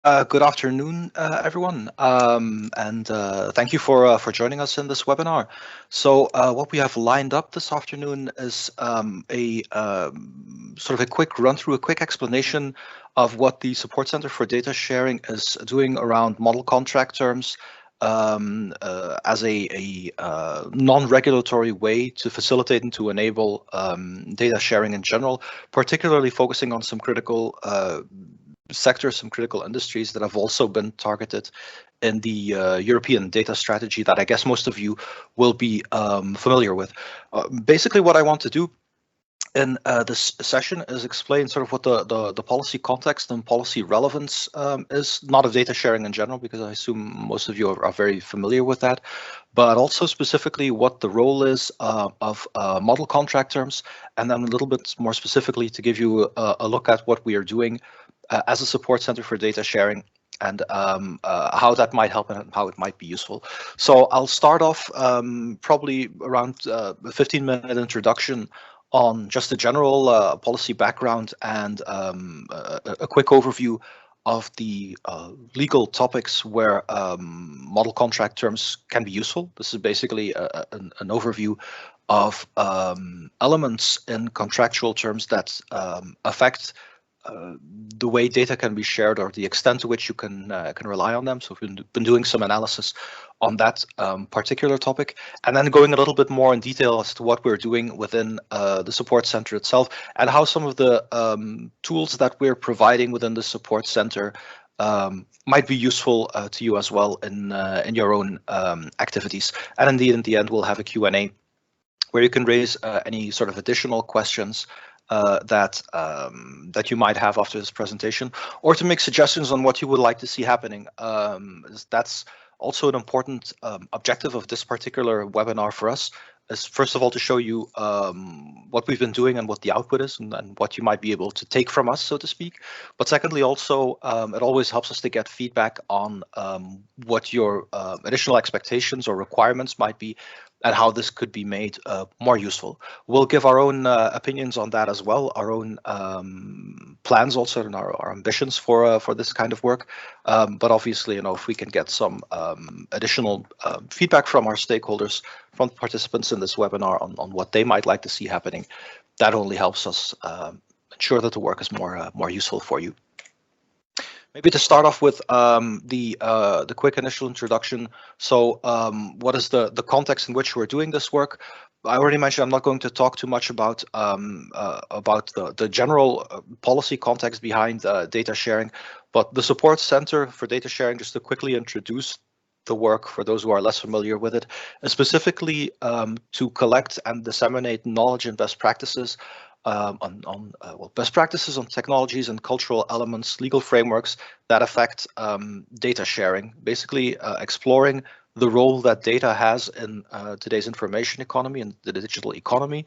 Good afternoon, everyone, and thank you for joining us in this webinar. So, what we have lined up this afternoon is a sort of a quick run through, a quick explanation of what the Support Center for Data Sharing is doing around model contract terms as a non-regulatory way to facilitate and to enable data sharing in general, particularly focusing on some critical sectors, some critical industries that have also been targeted in the European data strategy that I guess most of you will be familiar with. Basically, what I want to do in this session is explain sort of what the policy context and policy relevance is, not of data sharing in general, because I assume most of you are very familiar with that, but also specifically what the role is of model contract terms, and then a little bit more specifically to give you a look at what we are doing as a support center for data sharing and how that might help and how it might be useful. So I'll start off probably around a 15-minute introduction on just a general policy background and a quick overview of the legal topics where model contract terms can be useful. This is basically an overview of elements in contractual terms that affect the way data can be shared or the extent to which you can rely on them. So we've been doing some analysis on that particular topic, and then going a little bit more in detail as to what we're doing within the support center itself and how some of the tools that we're providing within the support center might be useful to you as well in your own activities. And indeed, in the end, we'll have a Q&A where you can raise any sort of additional questions that you might have after this presentation, or to make suggestions on what you would like to see happening. That's also an important objective of this particular webinar for us, is first of all to show you what we've been doing and what the output is and what you might be able to take from us, so to speak. But secondly, also, it always helps us to get feedback on what your additional expectations or requirements might be and how this could be made more useful. We'll give our own opinions on that as well, our own plans also, and our ambitions for this kind of work. But obviously, if we can get some additional feedback from our stakeholders, from the participants in this webinar on what they might like to see happening, that only helps us ensure that the work is more useful for you. Maybe to start off with the quick initial introduction. So what is the context in which we're doing this work? I already mentioned I'm not going to talk too much about the general policy context behind data sharing, but the support center for data sharing, just to quickly introduce the work for those who are less familiar with it, is specifically to collect and disseminate knowledge and best practices on best practices on technologies and cultural elements, legal frameworks that affect data sharing, basically exploring the role that data has in today's information economy and the digital economy,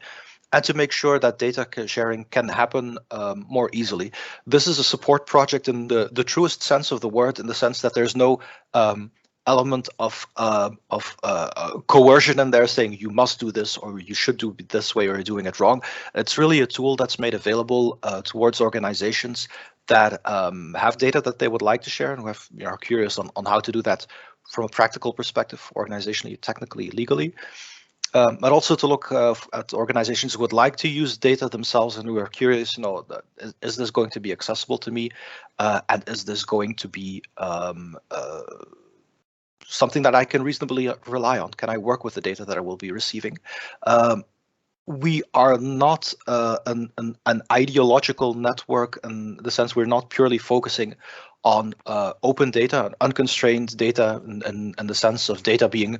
and to make sure that data sharing can happen more easily. This is a support project in the truest sense of the word, in the sense that there's no element of coercion in there saying you must do this or you should do it this way or you're doing it wrong. It's really a tool that's made available towards organizations that have data that they would like to share and who are curious on how to do that from a practical perspective, organizationally, technically, legally. But also to look at organizations who would like to use data themselves and who are curious, is this going to be accessible to me, and is this going to be something that I can reasonably rely on? Can I work with the data that I will be receiving? We are not an ideological network in the sense we're not purely focusing on open data, unconstrained data, in the sense of data being,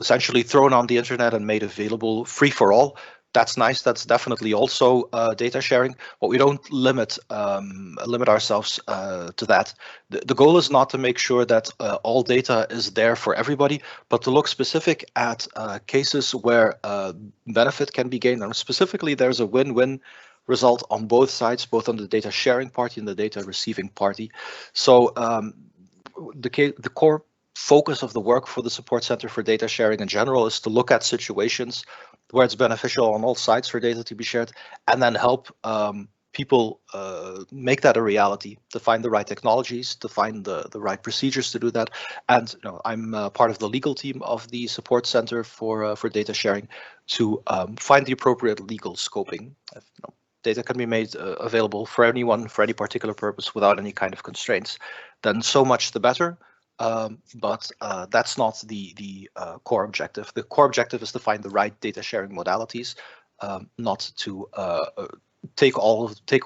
essentially thrown on the internet and made available free for all. That's nice. That's definitely also data sharing, but we don't limit ourselves to that. The goal is not to make sure that all data is there for everybody, but to look specific at cases where benefit can be gained. And specifically, there's a win-win result on both sides, both on the data sharing party and the data receiving party. So the core focus of the work for the Support Center for Data Sharing in general is to look at situations where it's beneficial on all sides for data to be shared, and then help people make that a reality, to find the right technologies, to find the right procedures to do that. And I'm part of the legal team of the support center for data sharing to find the appropriate legal scoping. Data can be made available for anyone for any particular purpose without any kind of constraints, then so much the better. But that's not the core objective. The core objective is to find the right data sharing modalities, not to take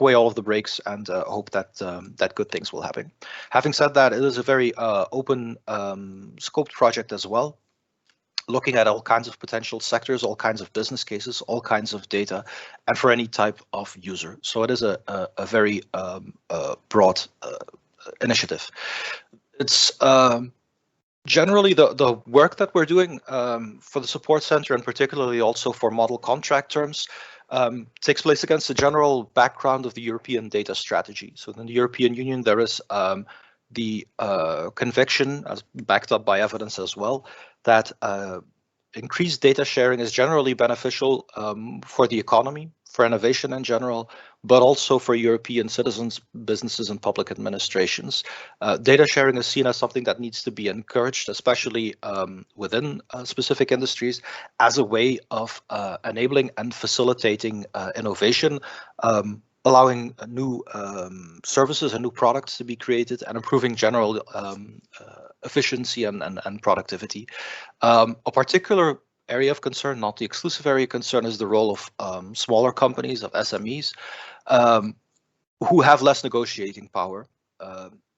away all of the breaks and hope that that good things will happen. Having said that, it is a very open scoped project as well, looking at all kinds of potential sectors, all kinds of business cases, all kinds of data, and for any type of user. So it is a very broad initiative. It's generally the work that we're doing for the support center, and particularly also for model contract terms, takes place against the general background of the European data strategy. So in the European Union, there is the conviction, as backed up by evidence as well, that increased data sharing is generally beneficial for the economy, for innovation in general, but also for European citizens, businesses, and public administrations. Data sharing is seen as something that needs to be encouraged, especially within specific industries, as a way of enabling and facilitating innovation, allowing new services and new products to be created, and improving general efficiency and productivity. A particular area of concern, not the exclusive area of concern, is the role of smaller companies, of SMEs, who have less negotiating power.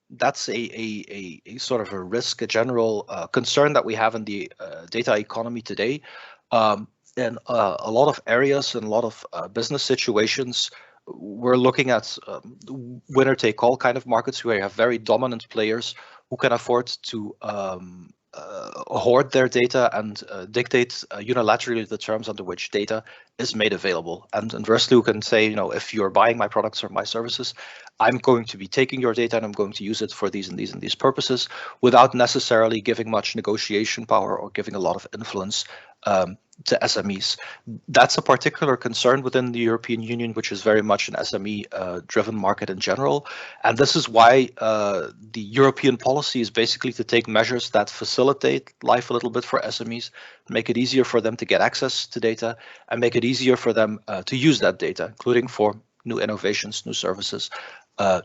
That's a sort of a risk, a general concern that we have in the data economy today. In a lot of areas and a lot of business situations, we're looking at winner-take-all kind of markets where you have very dominant players who can afford to hoard their data and dictate unilaterally the terms under which data is made available. And inversely, who can say, if you're buying my products or my services, I'm going to be taking your data and I'm going to use it for these and these and these purposes, without necessarily giving much negotiation power or giving a lot of influence to SMEs. That's a particular concern within the European Union, which is very much an SME-driven market in general. And this is why the European policy is basically to take measures that facilitate life a little bit for SMEs, make it easier for them to get access to data, and make it easier for them to use that data, including for new innovations, new services,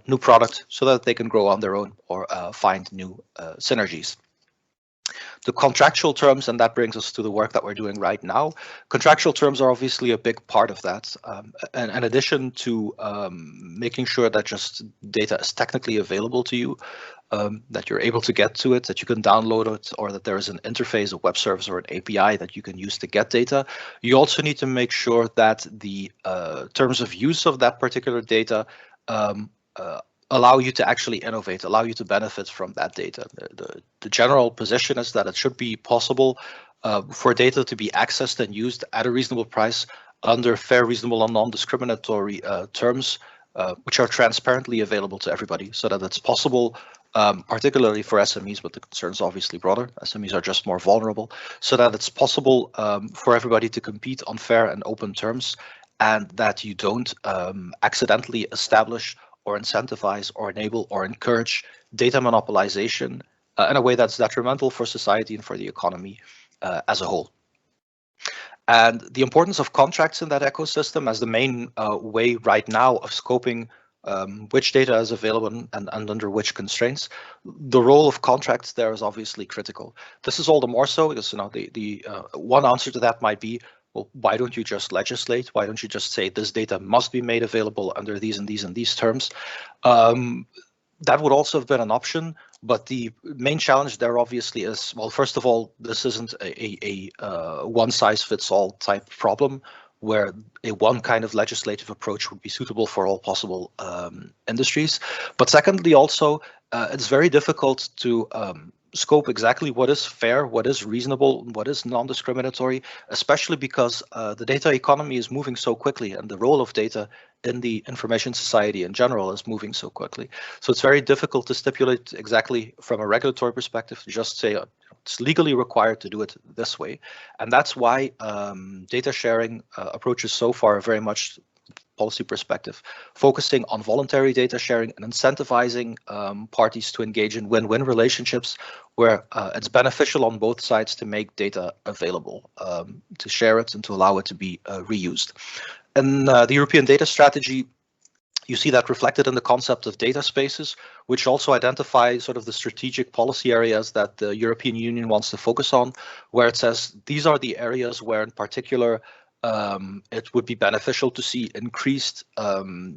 new products, so that they can grow on their own or find new synergies. The contractual terms, and that brings us to the work that we're doing right now. Contractual terms are obviously a big part of that. And in addition to making sure that just data is technically available to you, that you're able to get to it, that you can download it, or that there is an interface, a web service, or an API that you can use to get data, you also need to make sure that the terms of use of that particular data allow you to actually innovate, allow you to benefit from that data. The general position is that it should be possible for data to be accessed and used at a reasonable price under fair, reasonable, and non-discriminatory terms, which are transparently available to everybody, so that it's possible, particularly for SMEs, but the concern is obviously broader. SMEs are just more vulnerable, so that it's possible for everybody to compete on fair and open terms, and that you don't accidentally establish or incentivize or enable or encourage data monopolization in a way that's detrimental for society and for the economy as a whole. And the importance of contracts in that ecosystem as the main way right now of scoping which data is available and under which constraints, the role of contracts there is obviously critical. This is all the more so because the one answer to that might be, well, why don't you just legislate? Why don't you just say this data must be made available under these and these and these terms? That would also have been an option, but the main challenge there obviously is, well, first of all, this isn't a one-size-fits-all type problem where a one kind of legislative approach would be suitable for all possible industries. But secondly, also, it's very difficult to scope exactly what is fair, what is reasonable, what is non-discriminatory, especially because the data economy is moving so quickly and the role of data in the information society in general is moving so quickly. So it's very difficult to stipulate exactly from a regulatory perspective, to just say it's legally required to do it this way. And that's why data sharing approaches so far are very much policy perspective, focusing on voluntary data sharing and incentivizing parties to engage in win-win relationships where it's beneficial on both sides to make data available, to share it and to allow it to be reused. And the European data strategy, you see that reflected in the concept of data spaces, which also identify sort of the strategic policy areas that the European Union wants to focus on, where it says these are the areas where in particular it would be beneficial to see increased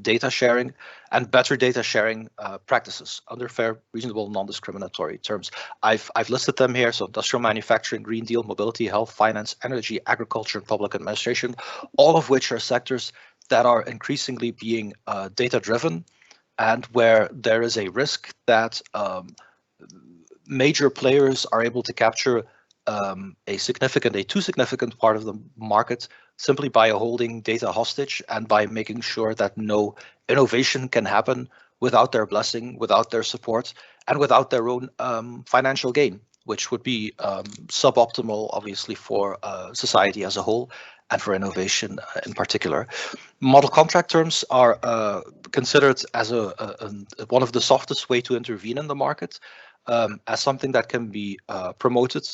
data sharing and better data sharing practices under fair, reasonable, non-discriminatory terms. I've listed them here. So industrial manufacturing, Green Deal, mobility, health, finance, energy, agriculture, and public administration, all of which are sectors that are increasingly being data-driven and where there is a risk that major players are able to capture a too significant part of the market simply by holding data hostage and by making sure that no innovation can happen without their blessing, without their support, and without their own financial gain, which would be suboptimal, obviously, for society as a whole and for innovation in particular. Model contract terms are considered as one of the softest way to intervene in the market, as something that can be promoted,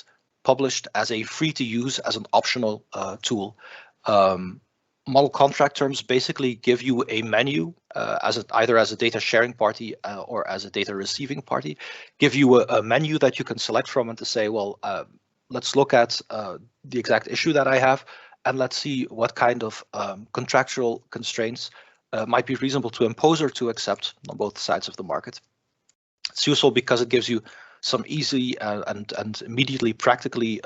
published as a free-to-use, as an optional tool. Model contract terms basically give you a menu either as a data sharing party or as a data receiving party, give you a menu that you can select from and to say, well, let's look at the exact issue that I have, and let's see what kind of contractual constraints might be reasonable to impose or to accept on both sides of the market. It's useful because it gives you some easy and immediately practically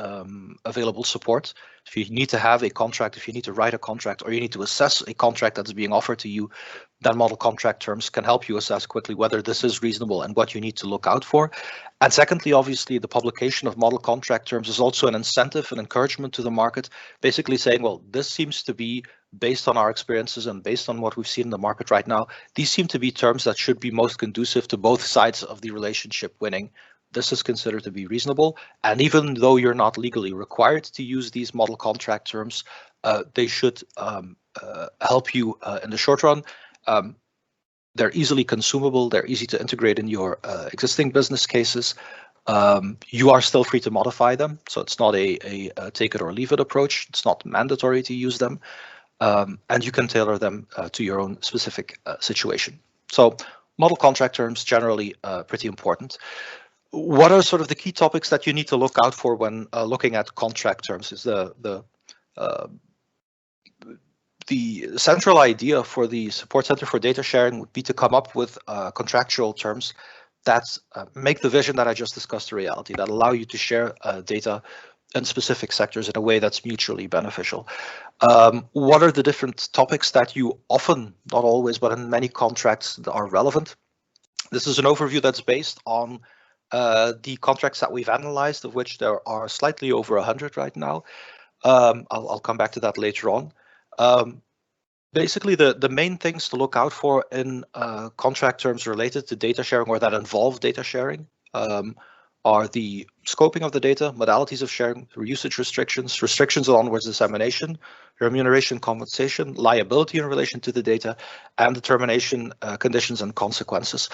available support. If you need to have a contract, if you need to write a contract, or you need to assess a contract that's being offered to you, then model contract terms can help you assess quickly whether this is reasonable and what you need to look out for. And secondly, obviously, the publication of model contract terms is also an incentive and encouragement to the market, basically saying, well, this seems to be, based on our experiences and based on what we've seen in the market right now, these seem to be terms that should be most conducive to both sides of the relationship winning. This is considered to be reasonable. And even though you're not legally required to use these model contract terms, they should help you in the short run. They're easily consumable. They're easy to integrate in your existing business cases. You are still free to modify them. So it's not a take it or leave it approach. It's not mandatory to use them. And you can tailor them to your own specific situation. So model contract terms generally pretty important. What are sort of the key topics that you need to look out for when looking at contract terms? Is the central idea for the Support Center for Data Sharing would be to come up with contractual terms that make the vision that I just discussed a reality, that allow you to share data in specific sectors in a way that's mutually beneficial. What are the different topics that you often, not always, but in many contracts that are relevant? This is an overview that's based on the contracts that we've analyzed, of which there are slightly over 100 right now. I'll come back to that later on. Basically, the main things to look out for in contract terms related to data sharing or that involve data sharing are the scoping of the data, modalities of sharing, usage restrictions, restrictions on onwards dissemination, remuneration, compensation, liability in relation to the data, and determination conditions and consequences.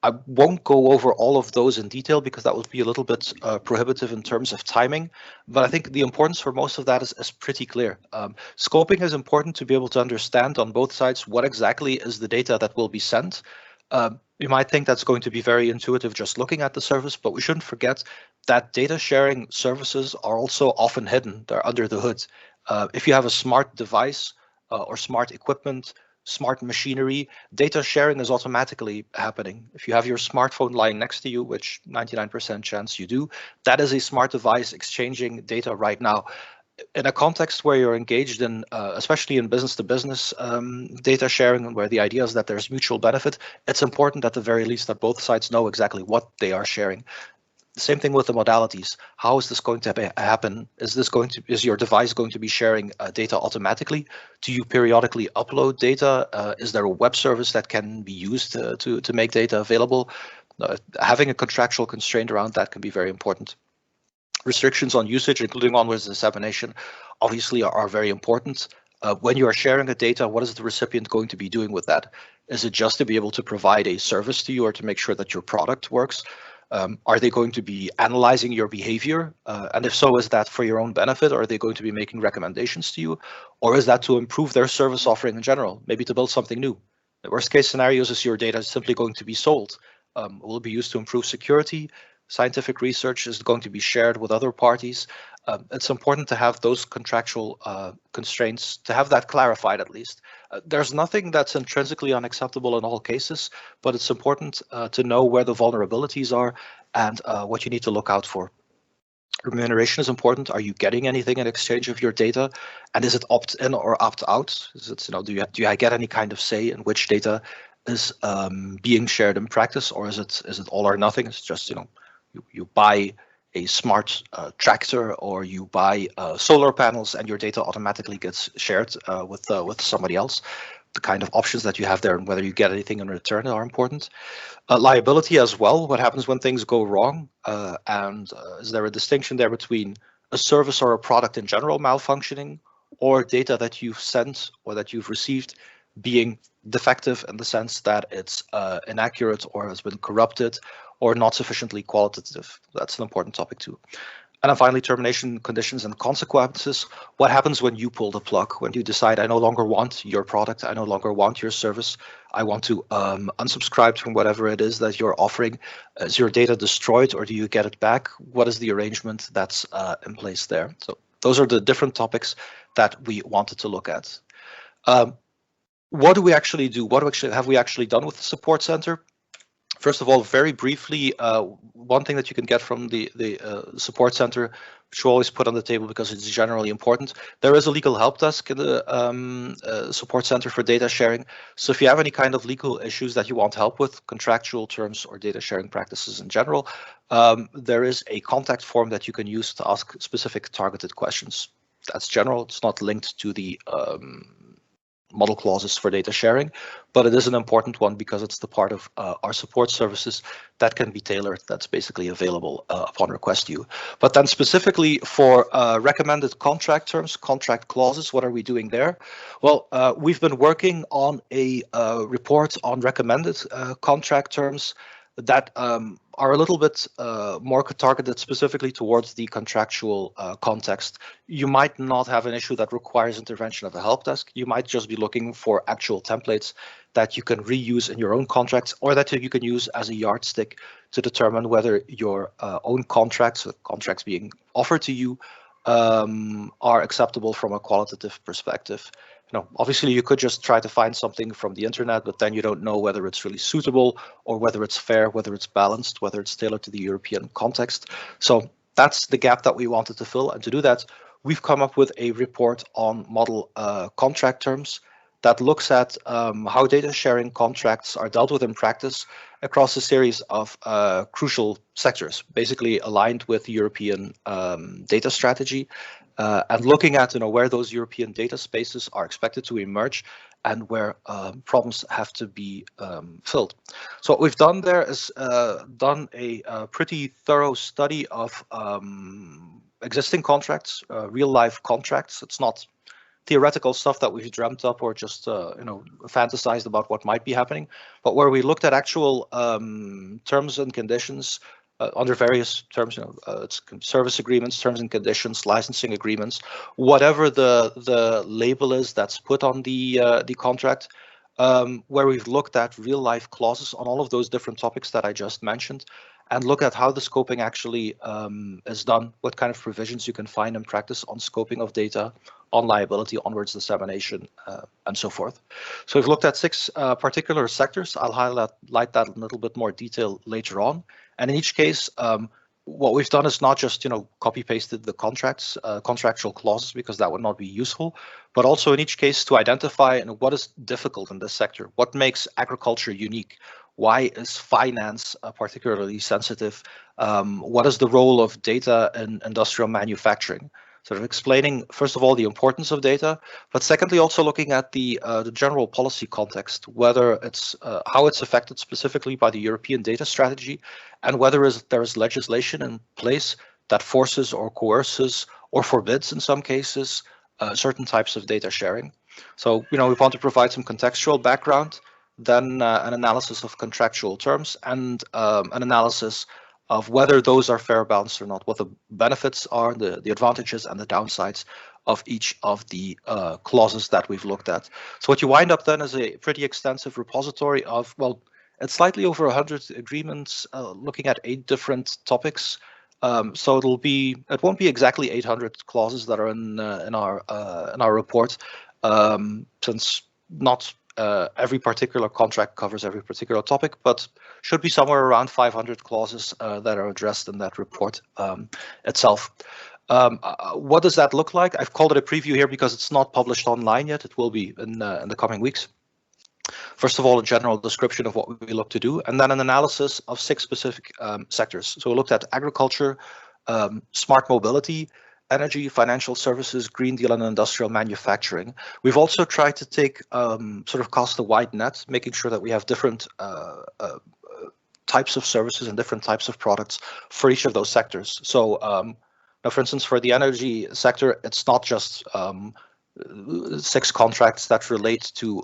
I won't go over all of those in detail because that would be a little bit prohibitive in terms of timing, but I think the importance for most of that is pretty clear. Scoping is important to be able to understand on both sides what exactly is the data that will be sent. You might think that's going to be very intuitive just looking at the service, but we shouldn't forget that data sharing services are also often hidden. They're under the hood. If you have a smart device or smart equipment, smart machinery, data sharing is automatically happening. If you have your smartphone lying next to you, which 99% chance you do, that is a smart device exchanging data right now. In a context where you're engaged in, especially in business-to-business data sharing, and where the idea is that there's mutual benefit, it's important at the very least that both sides know exactly what they are sharing. The same thing with the modalities. How is this going to happen? Is your device going to be sharing data automatically? Do you periodically upload data? Is there a web service that can be used to make data available? Having a contractual constraint around that can be very important. Restrictions on usage, including onwards dissemination, obviously are very important. When you are sharing a data, what is the recipient going to be doing with that? Is it just to be able to provide a service to you or to make sure that your product works? Are they going to be analyzing your behavior? And if so, is that for your own benefit, or are they going to be making recommendations to you? Or is that to improve their service offering in general, maybe to build something new? The worst case scenarios is your data is simply going to be sold. Will be used to improve security. Scientific research is going to be shared with other parties. It's important to have those contractual constraints, to have that clarified at least. There's nothing that's intrinsically unacceptable in all cases, but it's important to know where the vulnerabilities are and what you need to look out for. Remuneration is important. Are you getting anything in exchange of your data? And is it opt-in or opt-out? Is it, do I get any kind of say in which data is being shared in practice, or is it all or nothing? It's just, you buy a smart tractor, or you buy solar panels and your data automatically gets shared with somebody else. The kind of options that you have there and whether you get anything in return are important. Liability as well. What happens when things go wrong? And is there a distinction there between a service or a product in general malfunctioning, or data that you've sent or that you've received being defective in the sense that it's inaccurate or has been corrupted or not sufficiently qualitative? That's an important topic too. And then finally, termination conditions and consequences. What happens when you pull the plug, when you decide, I no longer want your product, I no longer want your service, I want to unsubscribe from whatever it is that you're offering? Is your data destroyed, or do you get it back? What is the arrangement that's in place there? So those are the different topics that we wanted to look at. What do we actually do? What have we actually done with the support center? First of all, very briefly, one thing that you can get from the support center, which we always put on the table because it's generally important, there is a legal help desk in the support center for data sharing. So if you have any kind of legal issues that you want help with, contractual terms or data sharing practices in general, there is a contact form that you can use to ask specific targeted questions. That's general. It's not linked to the model clauses for data sharing, but it is an important one because it's the part of our support services that can be tailored, that's basically available upon request to you. But then specifically for recommended contract terms, contract clauses, what are we doing there? Well, we've been working on a report on recommended contract terms that are a little bit more targeted specifically towards the contractual context. You might not have an issue that requires intervention of a help desk. You might just be looking for actual templates that you can reuse in your own contracts, or that you can use as a yardstick to determine whether your own contracts being offered to you are acceptable from a qualitative perspective. Obviously you could just try to find something from the internet, but then you don't know whether it's really suitable or whether it's fair, whether it's balanced, whether it's tailored to the European context. So that's the gap that we wanted to fill. And to do that, we've come up with a report on model contract terms that looks at how data sharing contracts are dealt with in practice across a series of crucial sectors, basically aligned with the European data strategy. And looking at where those European data spaces are expected to emerge and where problems have to be filled. So what we've done there is done a pretty thorough study of existing contracts, real life contracts. It's not theoretical stuff that we've dreamt up or just fantasized about what might be happening, but where we looked at actual terms and conditions under various terms, it's service agreements, terms and conditions, licensing agreements, whatever the label is that's put on the contract, where we've looked at real life clauses on all of those different topics that I just mentioned, and look at how the scoping actually is done, what kind of provisions you can find in practice on scoping of data, on liability, onwards dissemination, and so forth. So we've looked at 6 particular sectors. I'll highlight that in a little bit more detail later on. And in each case, what we've done is not just copy pasted the contracts, contractual clauses, because that would not be useful, but also in each case to identify what is difficult in this sector, what makes agriculture unique, why is finance particularly sensitive, what is the role of data in industrial manufacturing. Sort of explaining, first of all, the importance of data, but secondly, also looking at the general policy context, whether it's how it's affected specifically by the European data strategy, and whether there is legislation in place that forces or coerces or forbids, in some cases, certain types of data sharing. So, we want to provide some contextual background, then an analysis of contractual terms, and an analysis of whether those are fair balanced or not, what the benefits are, the advantages and the downsides of each of the clauses that we've looked at. So what you wind up then is a pretty extensive repository of, well, it's slightly over 100 agreements looking at 8 different topics. So it won't be exactly 800 clauses that are in our report, since not every particular contract covers every particular topic, but should be somewhere around 500 clauses that are addressed in that report itself. What does that look like? I've called it a preview here because it's not published online yet. It will be in the coming weeks. First of all, a general description of what we look to do, and then an analysis of 6 specific sectors. So we looked at agriculture, smart mobility, energy, financial services, Green Deal, and industrial manufacturing. We've also tried to take sort of cast a wide net, making sure that we have different types of services and different types of products for each of those sectors. So now, for instance, for the energy sector, it's not just 6 contracts that relate to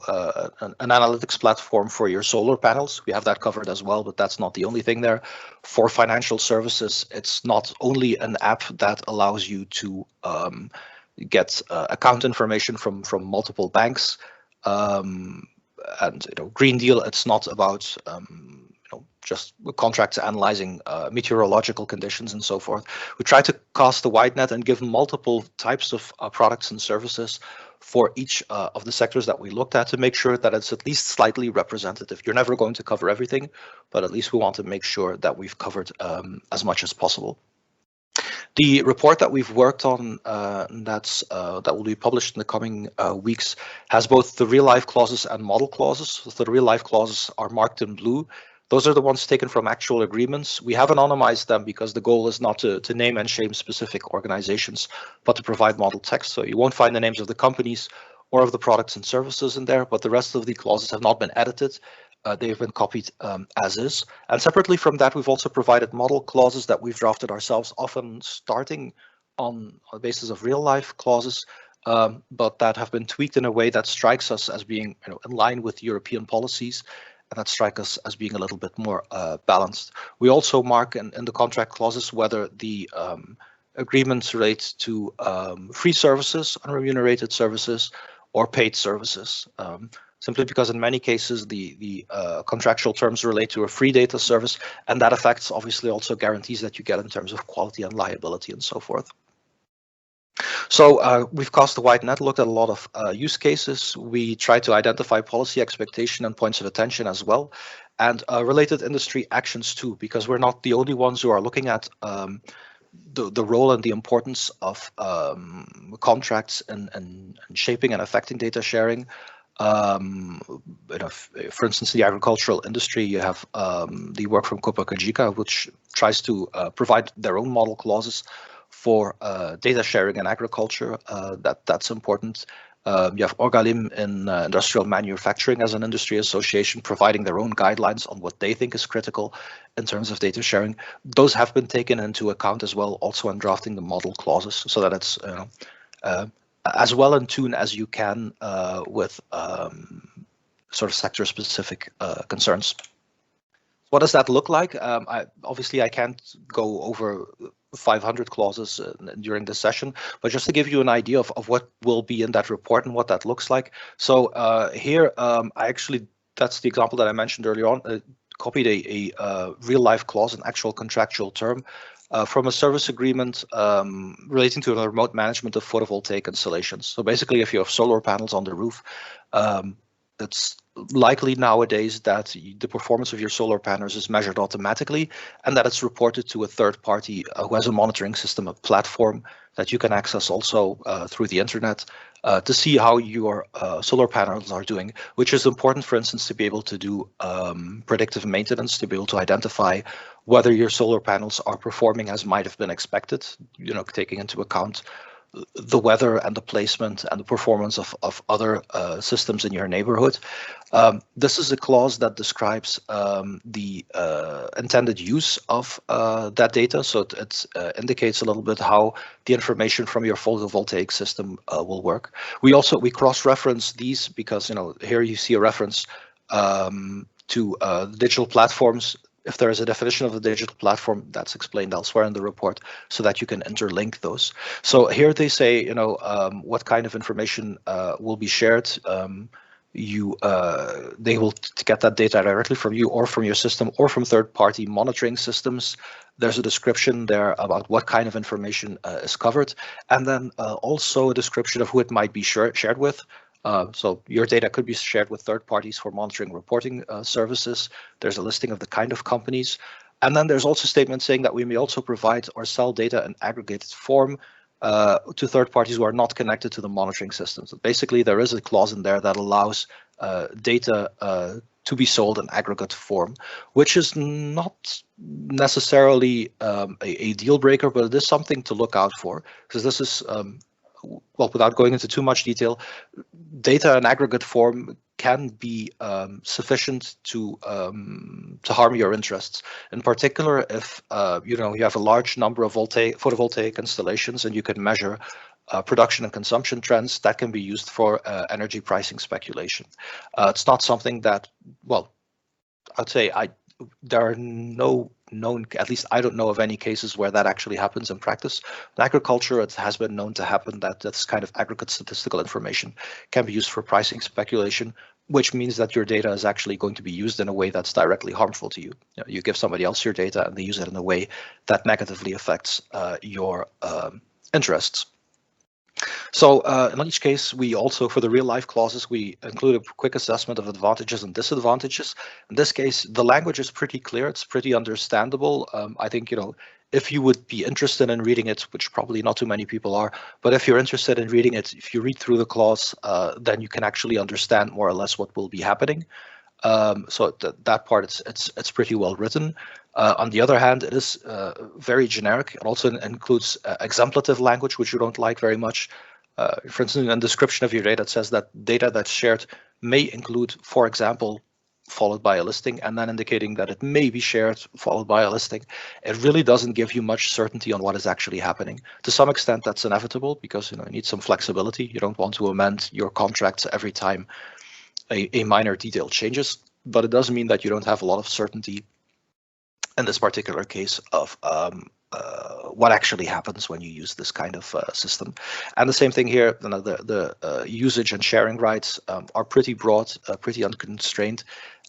an analytics platform for your solar panels. We have that covered as well, but that's not the only thing there. For financial services, it's not only an app that allows you to get account information from multiple banks. And Green Deal, it's not about just contracts analyzing meteorological conditions and so forth. We try to cast a wide net and give multiple types of products and services for each of the sectors that we looked at to make sure that it's at least slightly representative. You're never going to cover everything, but at least we want to make sure that we've covered as much as possible. The report that we've worked on that will be published in the coming weeks has both the real-life clauses and model clauses. So the real-life clauses are marked in blue. Those are the ones taken from actual agreements. We have anonymized them because the goal is not to name and shame specific organizations, but to provide model text. So you won't find the names of the companies or of the products and services in there, but the rest of the clauses have not been edited. They've been copied as is. And separately from that, we've also provided model clauses that we've drafted ourselves, often starting on the basis of real life clauses, but that have been tweaked in a way that strikes us as being in line with European policies, and that strike us as being a little bit more balanced. We also mark in the contract clauses whether the agreements relate to free services, unremunerated services, or paid services. Simply because in many cases the contractual terms relate to a free data service, and that affects obviously also guarantees that you get in terms of quality and liability and so forth. So we've cast a wide net, looked at a lot of use cases. We try to identify policy expectation and points of attention as well, and related industry actions too, because we're not the only ones who are looking at the role and the importance of contracts and shaping and affecting data sharing. For instance, the agricultural industry, you have the work from Copa Cogeca, which tries to provide their own model clauses for data sharing in agriculture. That's important. You have Orgalim in industrial manufacturing as an industry association, providing their own guidelines on what they think is critical in terms of data sharing. Those have been taken into account as well, also in drafting the model clauses, so that it's as well in tune as you can with sort of sector-specific concerns. What does that look like? Obviously, I can't go over 500 clauses during this session, but just to give you an idea of what will be in that report and what that looks like. So here, that's the example that I mentioned earlier on, copied a real-life clause, an actual contractual term, from a service agreement relating to the remote management of photovoltaic installations. So basically, if you have solar panels on the roof, it's likely nowadays that the performance of your solar panels is measured automatically, and that it's reported to a third party who has a monitoring system, a platform that you can access also through the internet to see how your solar panels are doing, which is important, for instance, to be able to do predictive maintenance, to be able to identify whether your solar panels are performing as might have been expected, taking into account the weather and the placement and the performance of other systems in your neighborhood. This is a clause that describes the intended use of that data. So it indicates a little bit how the information from your photovoltaic system will work. We cross-reference these because, here you see a reference to digital platforms. If there is a definition of a digital platform, that's explained elsewhere in the report, so that you can interlink those. So here they say, what kind of information will be shared. They will get that data directly from you or from your system or from third-party monitoring systems. There's a description there about what kind of information is covered, and then also a description of who it might be shared with. So your data could be shared with third parties for monitoring reporting services. There's a listing of the kind of companies. And then there's also statements saying that we may also provide or sell data in aggregated form to third parties who are not connected to the monitoring system. So basically, there is a clause in there that allows data to be sold in aggregate form, which is not necessarily a deal breaker, but it is something to look out for, because this is well, without going into too much detail, data in aggregate form can be sufficient to harm your interests. In particular, if you have a large number of photovoltaic installations and you can measure production and consumption trends, that can be used for energy pricing speculation. It's not something that, well, I'd say there are no known, at least I don't know of any cases where that actually happens in practice. In agriculture, it has been known to happen that this kind of aggregate statistical information can be used for pricing speculation, which means that your data is actually going to be used in a way that's directly harmful to you. You give somebody else your data and they use it in a way that negatively affects your interests. So in each case, we also, for the real life clauses, we include a quick assessment of advantages and disadvantages. In this case, the language is pretty clear. It's pretty understandable. I think, if you would be interested in reading it, which probably not too many people are, but if you're interested in reading it, if you read through the clause, then you can actually understand more or less what will be happening. So that part, it's pretty well written. On the other hand, it is very generic. It also includes exemplative language, which you don't like very much. For instance, in the description of your data, it says that data that's shared may include, for example, followed by a listing, and then indicating that it may be shared followed by a listing. It really doesn't give you much certainty on what is actually happening. To some extent, that's inevitable because you need some flexibility. You don't want to amend your contracts every time a minor detail changes, but it does mean that you don't have a lot of certainty in this particular case of what actually happens when you use this kind of system. And the same thing here, the usage and sharing rights are pretty broad, pretty unconstrained,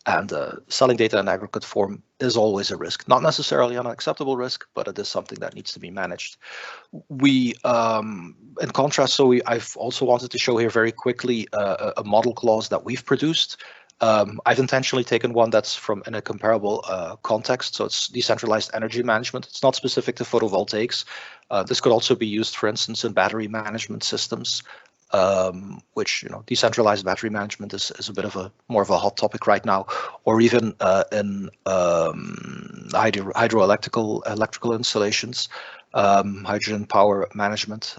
and selling data in aggregate form is always a risk. Not necessarily an unacceptable risk, but it is something that needs to be managed. We, in contrast, I've also wanted to show here very quickly a model clause that we've produced. I've intentionally taken one that's in a comparable context, so it's decentralized energy management. It's not specific to photovoltaics. This could also be used, for instance, in battery management systems, which decentralized battery management is a bit of more of a hot topic right now, or even in electrical installations. Hydrogen power management,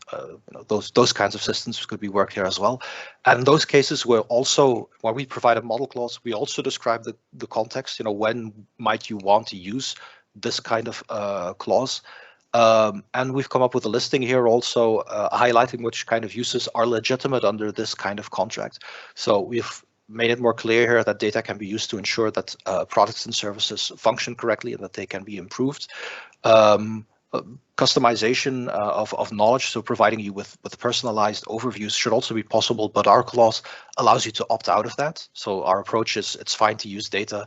those kinds of systems could be worked here as well. And in those cases, when we provide a model clause, we also describe the context. When might you want to use this kind of clause? And we've come up with a listing here also highlighting which kind of uses are legitimate under this kind of contract. So we've made it more clear here that data can be used to ensure that products and services function correctly and that they can be improved. Customization of knowledge, so providing you with personalized overviews should also be possible, but our clause allows you to opt out of that. So our approach is it's fine to use data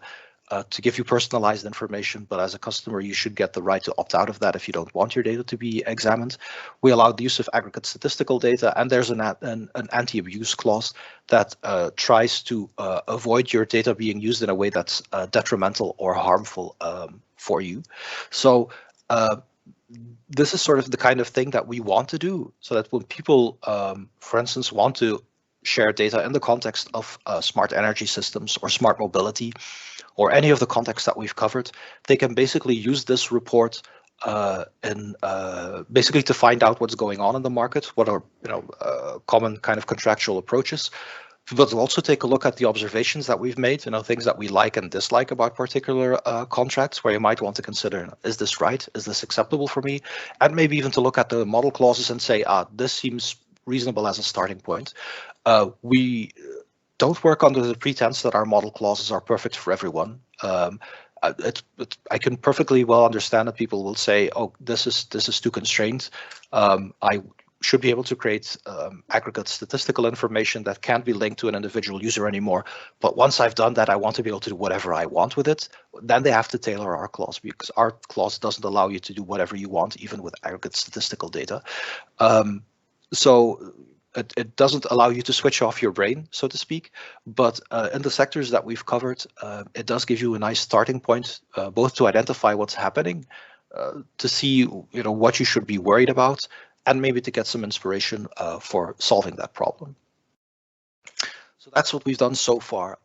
to give you personalized information, but as a customer, you should get the right to opt out of that if you don't want your data to be examined. We allow the use of aggregate statistical data, and there's an anti-abuse clause that tries to avoid your data being used in a way that's detrimental or harmful for you. So this is sort of the kind of thing that we want to do, so that when people, for instance, want to share data in the context of smart energy systems or smart mobility, or any of the contexts that we've covered, they can basically use this report basically to find out what's going on in the market, what are common kind of contractual approaches, but also take a look at the observations that we've made, things that we like and dislike about particular contracts, where you might want to consider, is this right? Is this acceptable for me? And maybe even to look at the model clauses and say, this seems reasonable as a starting point. We don't work under the pretense that our model clauses are perfect for everyone. I can perfectly well understand that people will say, oh, this is too constrained. I should be able to create aggregate statistical information that can't be linked to an individual user anymore. But once I've done that, I want to be able to do whatever I want with it. Then they have to tailor our clause, because our clause doesn't allow you to do whatever you want, even with aggregate statistical data. So it doesn't allow you to switch off your brain, so to speak. But in the sectors that we've covered, it does give you a nice starting point, both to identify what's happening, to see what you should be worried about, and maybe to get some inspiration for solving that problem. So that's what we've done so far.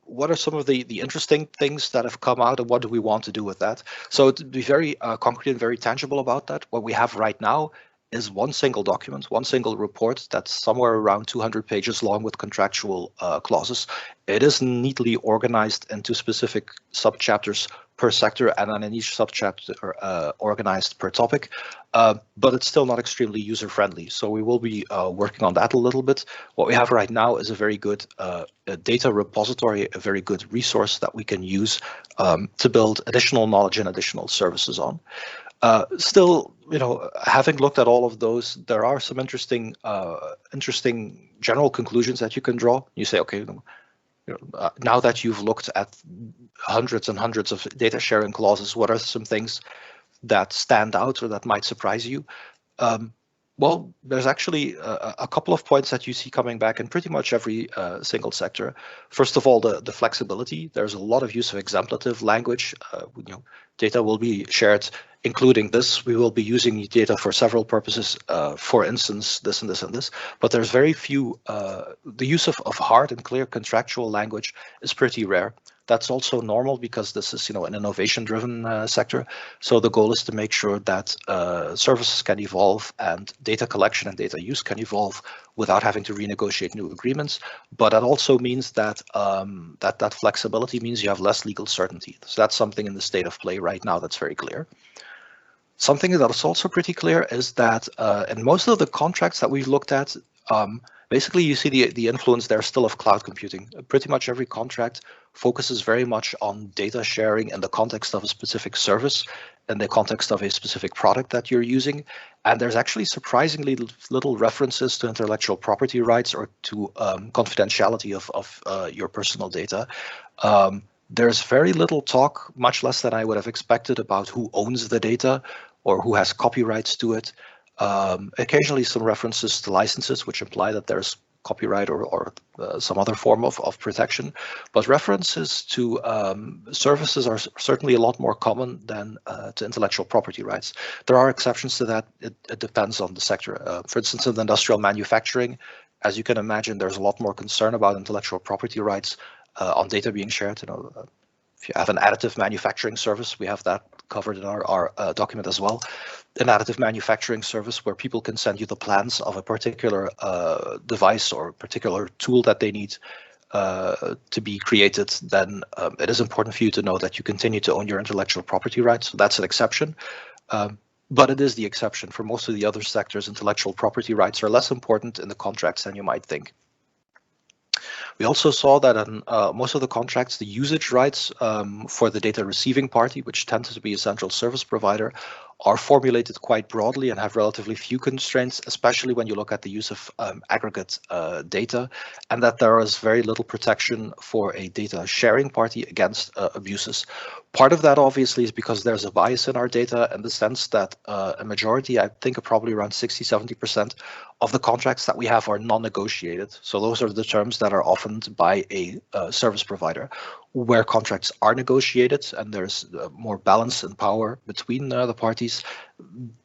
What are some of the interesting things that have come out, and what do we want to do with that? So to be very concrete and very tangible about that, what we have right now is one single document, one single report that's somewhere around 200 pages long with contractual clauses. It is neatly organized into specific subchapters per sector, and then in each subchapter organized per topic, but it's still not extremely user-friendly. So we will be working on that a little bit. What we have right now is a very good data repository, a very good resource that we can use to build additional knowledge and additional services on. Still, having looked at all of those, there are some interesting general conclusions that you can draw. You say, okay, now that you've looked at hundreds and hundreds of data sharing clauses, what are some things that stand out or that might surprise you? Well, there's actually a couple of points that you see coming back in pretty much every single sector. First of all, the flexibility. There's a lot of use of exemplative language. Data will be shared, including this. We will be using data for several purposes, for instance, this and this and this. But there's very few, the use of hard and clear contractual language is pretty rare. That's also normal because this is, an innovation-driven sector. So the goal is to make sure that services can evolve and data collection and data use can evolve without having to renegotiate new agreements. But that also means that that flexibility means you have less legal certainty. So that's something in the state of play right now that's very clear. Something that is also pretty clear is that in most of the contracts that we've looked at, basically you see the influence there still of cloud computing. Pretty much every contract focuses very much on data sharing in the context of a specific service, in the context of a specific product that you're using. And there's actually surprisingly little references to intellectual property rights or to confidentiality of your personal data. There's very little talk, much less than I would have expected, about who owns the data or who has copyrights to it. Occasionally some references to licenses, which imply that there's copyright or some other form of protection. But references to services are certainly a lot more common than to intellectual property rights. There are exceptions to that. It depends on the sector. For instance, in industrial manufacturing, as you can imagine, there's a lot more concern about intellectual property rights on data being shared. If you have an additive manufacturing service, we have that covered in our document as well. An additive manufacturing service where people can send you the plans of a particular device or particular tool that they need to be created, then it is important for you to know that you continue to own your intellectual property rights. So that's an exception. But it is the exception. For most of the other sectors, intellectual property rights are less important in the contracts than you might think. We also saw that in most of the contracts, the usage rights for the data receiving party, which tends to be a central service provider, are formulated quite broadly and have relatively few constraints, especially when you look at the use of aggregate data, and that there is very little protection for a data sharing party against abuses. Part of that obviously is because there's a bias in our data in the sense that a majority, I think probably around 60–70% of the contracts that we have are non-negotiated. So those are the terms that are offered by a service provider. Where contracts are negotiated and there's more balance and power between the parties,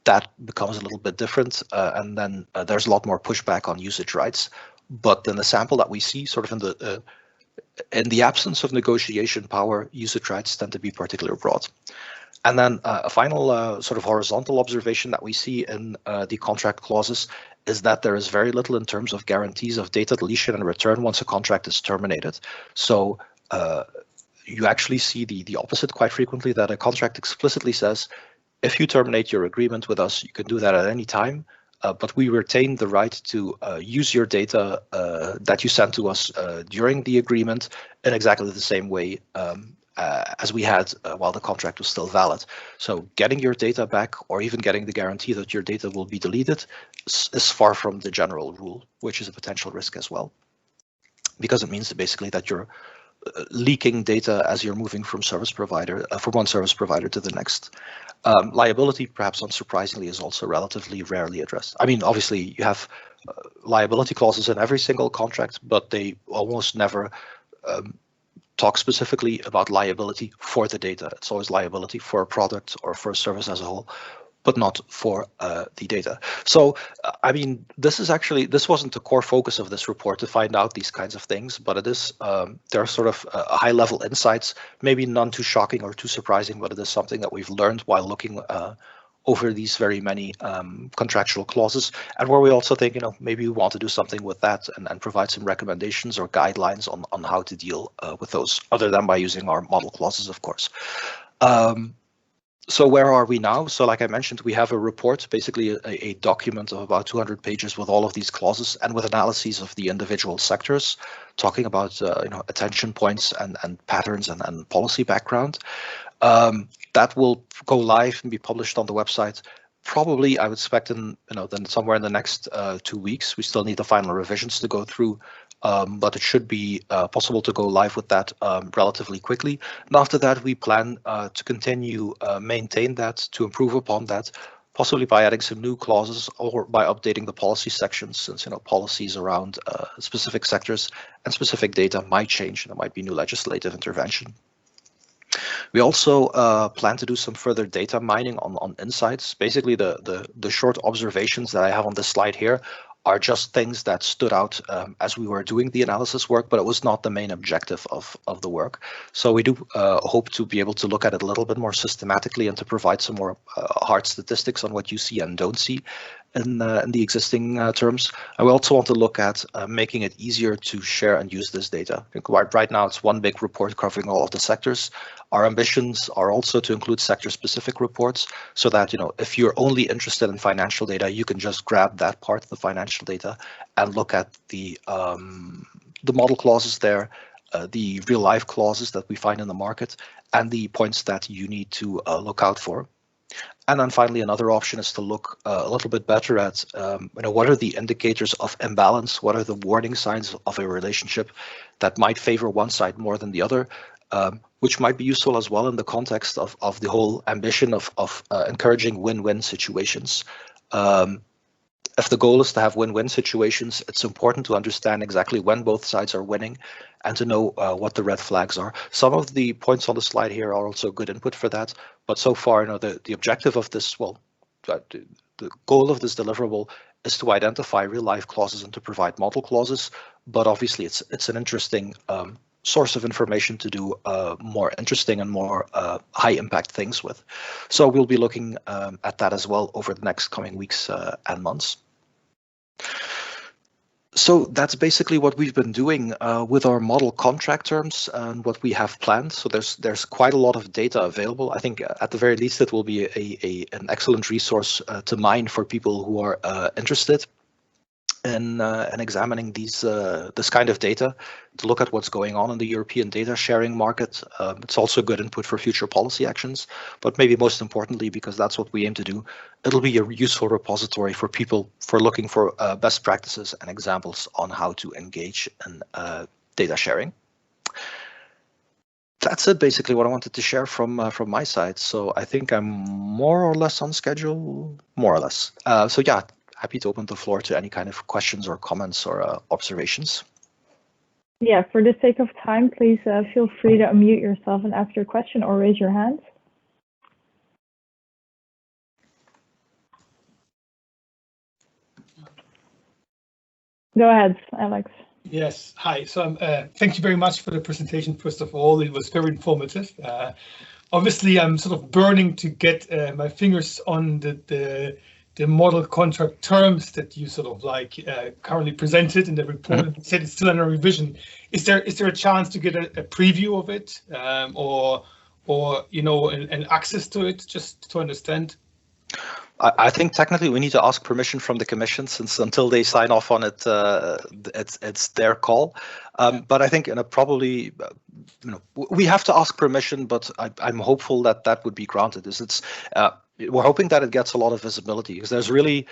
that becomes a little bit different, and then there's a lot more pushback on usage rights. But in the sample that we see, sort of in the absence of negotiation power, usage rights tend to be particularly broad. And then a final sort of horizontal observation that we see in the contract clauses is that there is very little in terms of guarantees of data deletion and return once a contract is terminated. So you actually see the opposite quite frequently, that a contract explicitly says, if you terminate your agreement with us, you can do that at any time, but we retain the right to use your data that you sent to us during the agreement in exactly the same way as we had while the contract was still valid. So getting your data back, or even getting the guarantee that your data will be deleted, is far from the general rule, which is a potential risk as well, because it means basically that you're leaking data as you're moving from service provider from one service provider to the next. Liability, perhaps unsurprisingly, is also relatively rarely addressed. I mean, obviously you have liability clauses in every single contract, but they almost never talk specifically about liability for the data. It's always liability for a product or for a service as a whole, but not for the data. So, I mean, this wasn't the core focus of this report to find out these kinds of things, but it is, there are sort of high-level insights, maybe none too shocking or too surprising, but it is something that we've learned while looking over these very many contractual clauses, and where we also think, maybe we want to do something with that and provide some recommendations or guidelines on how to deal with those, other than by using our model clauses, of course. So where are we now? So like I mentioned, we have a report, basically a document of about 200 pages with all of these clauses and with analyses of the individual sectors, talking about attention points and patterns and policy background. That will go live and be published on the website. Probably, I would expect then somewhere in the next 2 weeks. We still need the final revisions to go through, but it should be possible to go live with that relatively quickly. And after that, we plan to continue maintain that, to improve upon that, possibly by adding some new clauses or by updating the policy sections, since policies around specific sectors and specific data might change, and there might be new legislative intervention. We also plan to do some further data mining on insights. Basically, the short observations that I have on this slide here are just things that stood out as we were doing the analysis work, but it was not the main objective of the work. So we do hope to be able to look at it a little bit more systematically and to provide some more hard statistics on what you see and don't see in the existing terms. I also want to look at making it easier to share and use this data. Right now, it's one big report covering all of the sectors. Our ambitions are also to include sector-specific reports, so that if you're only interested in financial data, you can just grab that part of the financial data and look at the model clauses there, the real-life clauses that we find in the market, and the points that you need to look out for. And then finally, another option is to look a little bit better at what are the indicators of imbalance, what are the warning signs of a relationship that might favor one side more than the other, which might be useful as well in the context of the whole ambition of encouraging win-win situations. If the goal is to have win-win situations, it's important to understand exactly when both sides are winning and to know what the red flags are. Some of the points on the slide here are also good input for that, but so far, the objective of this, the goal of this deliverable is to identify real-life clauses and to provide model clauses, but obviously it's an interesting source of information to do more interesting and more high-impact things with. So we'll be looking at that as well over the next coming weeks and months. So that's basically what we've been doing with our model contract terms and what we have planned. So there's quite a lot of data available. I think at the very least it will be an excellent resource to mine for people who are interested in examining this kind of data, to look at what's going on in the European data sharing market. It's also good input for future policy actions, but maybe most importantly, because that's what we aim to do, it'll be a useful repository for people for looking for best practices and examples on how to engage in data sharing. That's it, basically what I wanted to share from my side. So I think I'm more or less on schedule, more or less. So yeah, happy to open the floor to any kind of questions or comments or observations. Yeah, for the sake of time, please feel free to unmute yourself and ask your question or raise your hand. Go ahead, Alex. Yes, hi. So thank you very much for the presentation. First of all, it was very informative. obviously I'm sort of burning to get my fingers on the model contract terms that you sort of like currently presented in the report. And said it's still under revision. Is there a chance to get a preview of it, or you know, an access to it, just to understand? I think technically we need to ask permission from the Commission, since until they sign off on it, it's their call. But I think probably, you know, we have to ask permission. But I'm hopeful that that would be granted. We're hoping that it gets a lot of visibility, because there's really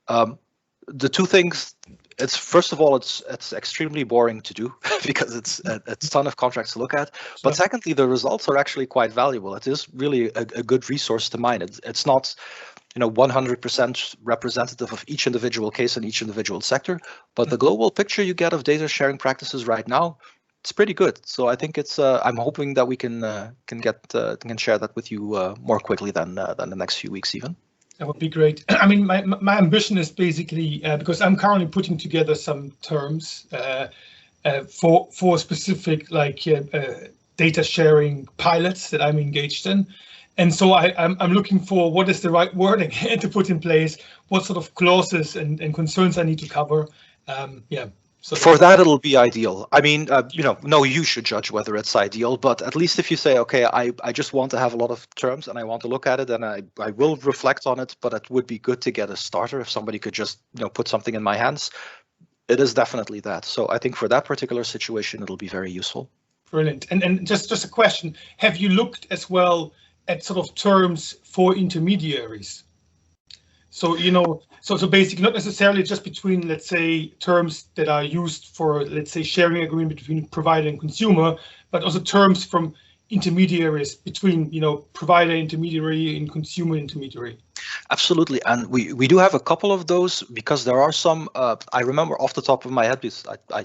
the two things. It's first of all, it's extremely boring to do because it's a ton of contracts to look at. But secondly, the results are actually quite valuable. It is really a good resource to mine. It's not, you know, 100% representative of each individual case in each individual sector, but the global picture you get of data sharing practices right now, it's pretty good. So I think it's. I'm hoping that we can share that with you more quickly than the next few weeks even. That would be great. I mean, my ambition is basically because I'm currently putting together some terms for specific like data sharing pilots that I'm engaged in. And so I'm looking for what is the right wording to put in place, what sort of clauses and concerns I need to cover. Yeah. So for that, it'll be ideal. I mean, you know, no, you should judge whether it's ideal, but at least if you say, okay, I just want to have a lot of terms and I want to look at it, and I will reflect on it, but it would be good to get a starter if somebody could just, you know, put something in my hands. It is definitely that. So I think for that particular situation, it'll be very useful. Brilliant. And just a question, have you looked as well at sort of terms for intermediaries? So, you know, so basically not necessarily just between, let's say, terms that are used for, let's say, sharing agreement between provider and consumer, but also terms from intermediaries between, you know, provider intermediary and consumer intermediary. Absolutely, and we do have a couple of those, because there are some. I remember off the top of my head, because I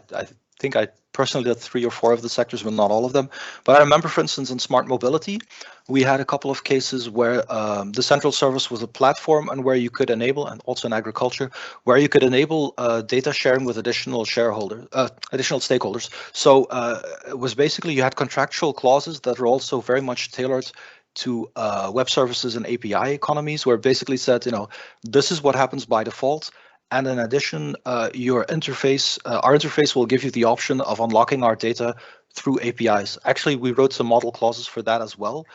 think I personally did 3 or 4 of the sectors, but not all of them. But I remember, for instance, in smart mobility, we had a couple of cases where the central service was a platform, and where you could enable, and also in agriculture, where you could enable data sharing with additional stakeholders. So it was basically, you had contractual clauses that were also very much tailored to web services and API economies, where basically said, you know, this is what happens by default. And in addition, your interface, our interface will give you the option of unlocking our data through APIs. Actually, we wrote some model clauses for that as well,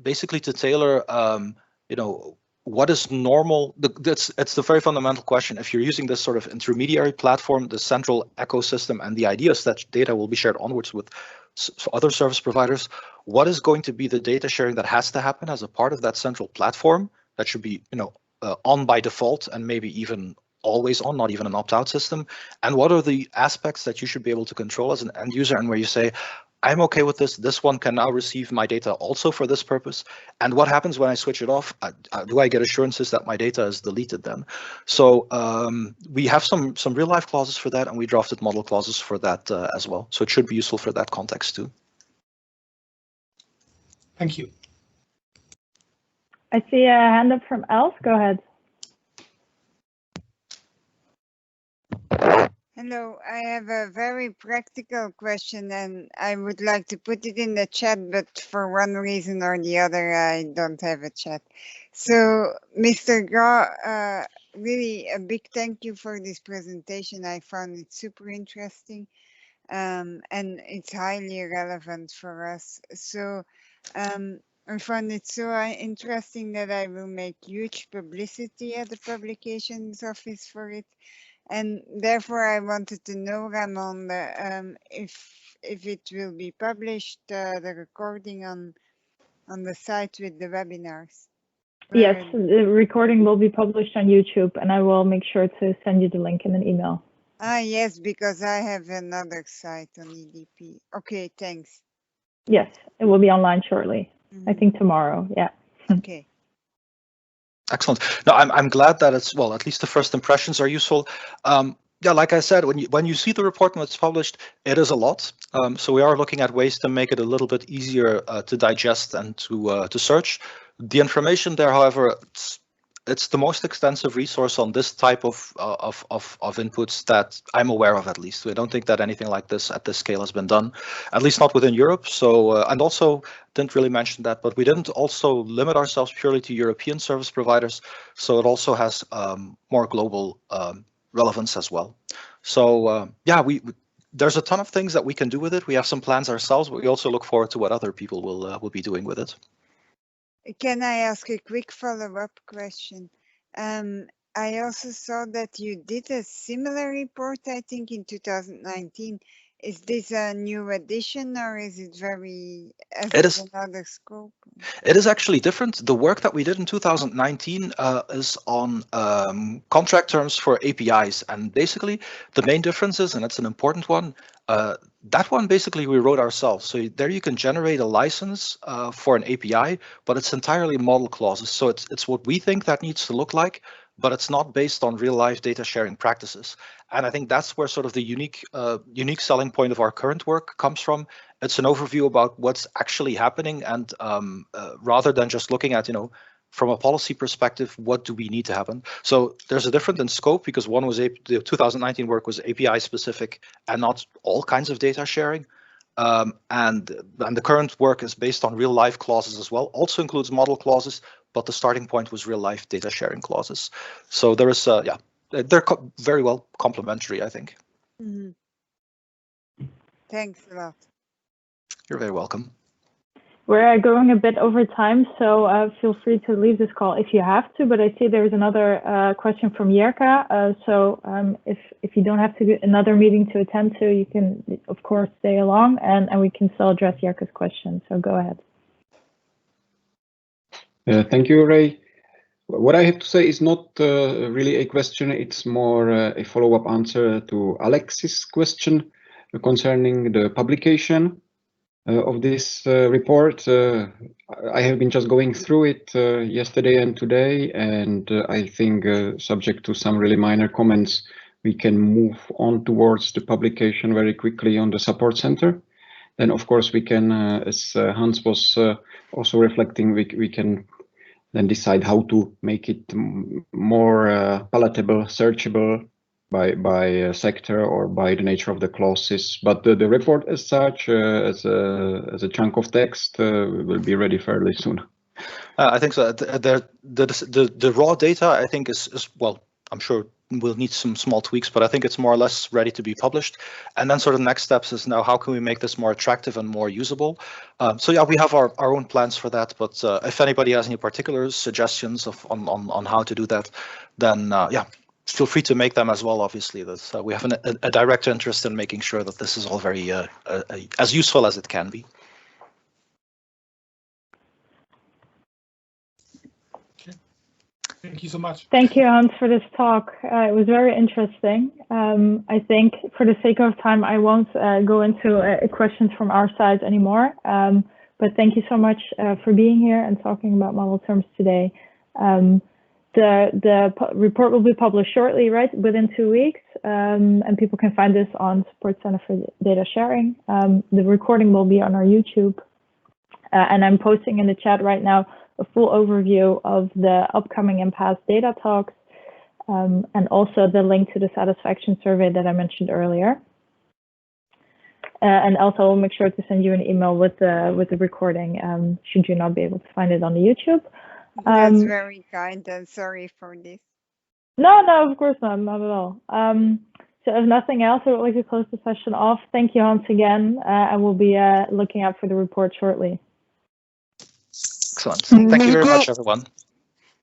basically to tailor, you know, what is normal. It's the very fundamental question. If you're using this sort of intermediary platform, the central ecosystem, and the idea is that data will be shared onwards with other service providers, what is going to be the data sharing that has to happen as a part of that central platform that should be, you know, on by default, and maybe even always on, not even an opt-out system? And what are the aspects that you should be able to control as an end user, and where you say, I'm okay with this. This one can now receive my data also for this purpose. And what happens when I switch it off? Do I get assurances that my data is deleted then? So we have some real life clauses for that, and we drafted model clauses for that as well. So it should be useful for that context too. Thank you. I see a hand up from Elf. Go ahead. Hello, I have a very practical question, and I would like to put it in the chat, but for one reason or the other, I don't have a chat. So, Mr. Graux, really a big thank you for this presentation. I found it super interesting, and it's highly relevant for us. So, I found it so interesting that I will make huge publicity at the publications office for it. And therefore, I wanted to know, Ramon, if it will be published, the recording on the site with the webinars. Yes, the recording will be published on YouTube, and I will make sure to send you the link in an email. Yes, because I have another site on EDP. Okay, thanks. Yes, it will be online shortly. I think tomorrow. Yeah. Okay. Excellent. No, I'm glad that it's, well, at least the first impressions are useful. Yeah, like I said, when you see the report when it's published, it is a lot. So we are looking at ways to make it a little bit easier to digest and to search. The information there, however, it's the most extensive resource on this type of inputs that I'm aware of, at least. I don't think that anything like this at this scale has been done, at least not within Europe. So, and also didn't really mention that, but we didn't also limit ourselves purely to European service providers. So it also has more global relevance as well. So yeah, there's a ton of things that we can do with it. We have some plans ourselves, but we also look forward to what other people will be doing with it. Can I ask a quick follow-up question? I also saw that you did a similar report, I think, in 2019. Is this a new addition, or is it very another scope? It is actually different. The work that we did in 2019 is on contract terms for APIs, and basically the main difference is, and it's an important one, that one basically we wrote ourselves. So there you can generate a license for an API, but it's entirely model clauses. So it's what we think that needs to look like, but it's not based on real life data sharing practices. And I think that's where sort of the unique selling point of our current work comes from. It's an overview about what's actually happening, and rather than just looking at, from a policy perspective, what do we need to happen? So there's a difference in scope, because one was the 2019 work was API specific and not all kinds of data sharing. And the current work is based on real life clauses as well, also includes model clauses, but the starting point was real life data sharing clauses. So there is, yeah, they're very well complementary, I think. Mm-hmm. Thanks a lot. You're very welcome. We're going a bit over time, so feel free to leave this call if you have to, but I see there's another question from Jerka. So if you don't have to get another meeting to attend to, you can, of course, stay along, and we can still address Jerka's question. So go ahead. Thank you, Ray. What I have to say is not really a question, it's more a follow-up answer to Alex's question concerning the publication of this report. I have been just going through it yesterday and today, and I think subject to some really minor comments, we can move on towards the publication very quickly on the support center. Then of course we can, as Hans was also reflecting, we can then decide how to make it more palatable, searchable by sector or by the nature of the clauses. But the report as such, as a chunk of text, will be ready fairly soon. I think so. The raw data, I think, is well, I'm sure we'll need some small tweaks, but I think it's more or less ready to be published. And then sort of next steps is now, how can we make this more attractive and more usable? So yeah, we have our own plans for that, but if anybody has any particular suggestions on how to do that, then yeah, feel free to make them as well. Obviously, that we have a direct interest in making sure that this is all very as useful as it can be. Thank you so much. Thank you, Hans, for this talk. It was very interesting. I think for the sake of time, I won't go into questions from our side anymore. But thank you so much for being here and talking about model terms today. The report will be published shortly, right? Within 2 weeks. And people can find this on Support Center for Data Sharing. The recording will be on our YouTube. And I'm posting in the chat right now a full overview of the upcoming and past data talks, and also the link to the satisfaction survey that I mentioned earlier. And also I'll make sure to send you an email with the recording, should you not be able to find it on the YouTube. That's very kind, and sorry for this. No, of course not at all. So if nothing else, I would like to close the session off. Thank you, Hans, again. I will be looking out for the report shortly. Excellent. Thank you very much, everyone.